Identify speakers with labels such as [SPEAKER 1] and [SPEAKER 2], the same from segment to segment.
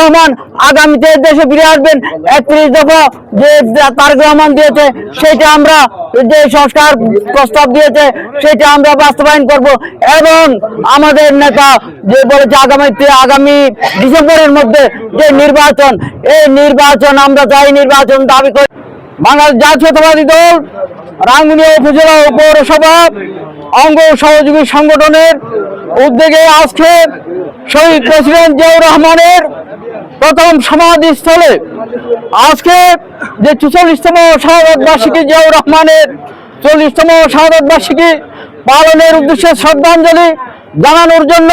[SPEAKER 1] রহমান আগামীতে দেশে ফিরে আসবেন 31 দফা যে তারেক রহমান দিয়েছে সেটা আমরা যে সংস্কার প্রস্তাব দিয়েছে সেটা আমরা বাস্তবায়ন করব এবং আমাদের নেতা যে বলেছে আগামী ডিসেম্বরের মধ্যে যে নির্বাচন এই নির্বাচন আমরা চাই নির্বাচন দাবি করি। বাংলাদেশ জাতীয়তাবাদী দল রাঙ্গুনিয়া উপজেলা ও পৌরসভা অঙ্গ সহযোগী সংগঠনের উদ্যোগে আজকে শহীদ প্রেসিডেন্ট জিয়াউর রহমানের প্রথম সমাধিস্থলে আজকে যে 44তম শাহাদাত বার্ষিকী জিয়াউর রহমানের 40তম শাহাদাত বার্ষিকী পালনের উদ্দেশ্যে শ্রদ্ধাঞ্জলি জানানোর জন্য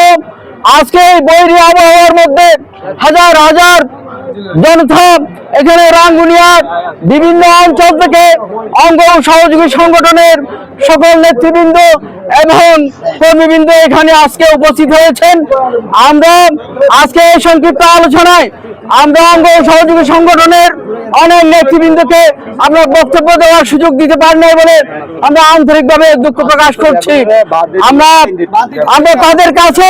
[SPEAKER 1] আজকে এই বৈরী আবহাওয়ার মধ্যে হাজার হাজার জনতা এখানে রাঙ্গুনিয়ার বিভিন্ন অঞ্চল থেকে অঙ্গ সহযোগী সংগঠনের সকল নেতৃবৃন্দ এবং কর্মীবৃন্দ এখানে আজকে উপস্থিত হয়েছেন। আমরা আজকে এই সংক্ষিপ্ত আলোচনায় আমরা অঙ্গ সহযোগী সংগঠনের অনেক নেতৃবৃন্দকে আমরা বক্তব্য দেওয়ার সুযোগ দিতে পারি নাই বলে আমরা আন্তরিকভাবে দুঃখ প্রকাশ করছি। আমরা তাদের কাছে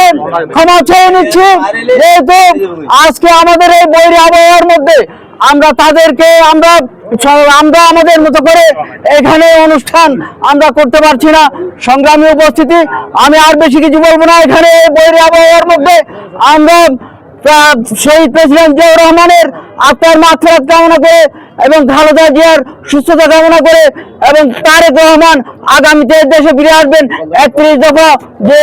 [SPEAKER 1] ক্ষমা চেয়ে নিচ্ছি, যেহেতু আজকে আমাদের এই বৈরী আবহাওয়ার মধ্যে আমরা তাদেরকে আমরা আমাদের মতো করে এখানে অনুষ্ঠান আমরা করতে পারছি না। সংগ্রামী উপস্থিতি, আমি আর বেশি কিছু বলবো না। এখানে বৈরী আবহাওয়ার মধ্যে আমরা শহীদ প্রেসিডেন্ট জিয়াউর রহমানের আত্মার মাগফিরাত কামনা করে এবং খালেদা জিয়ার সুস্থতা কামনা করে এবং তারেক রহমান আগামীতে দেশে ফিরে আসবেন 31 দফা যে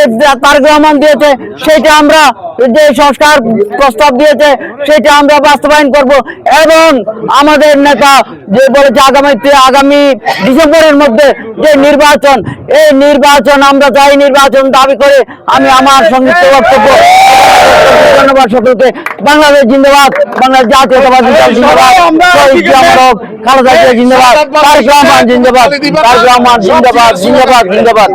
[SPEAKER 1] তারেক রহমান দিয়েছে সেটা আমরা যে সংস্কার প্রস্তাব দিয়েছে সেটা আমরা বাস্তবায়ন করব এবং আমাদের নেতা যে বলেছে আগামী ডিসেম্বরের মধ্যে যে নির্বাচন এই নির্বাচন আমরা চাই নির্বাচন দাবি করে আমি আমার সংক্ষিপ্ত বক্তব্য। ধন্যবাদ সকলকে। বাংলাদেশ জিন্দাবাদ, বাংলাদেশ জাতীয়তাবাদী দল জিন্দাবাদ, খালেদা জিয়া জিন্দাবাদ, তারেক রহমান জিন্দাবাদ, তারেক রহমান জিন্দাবাদ জিন্দাবাদ জিন্দাবাদ।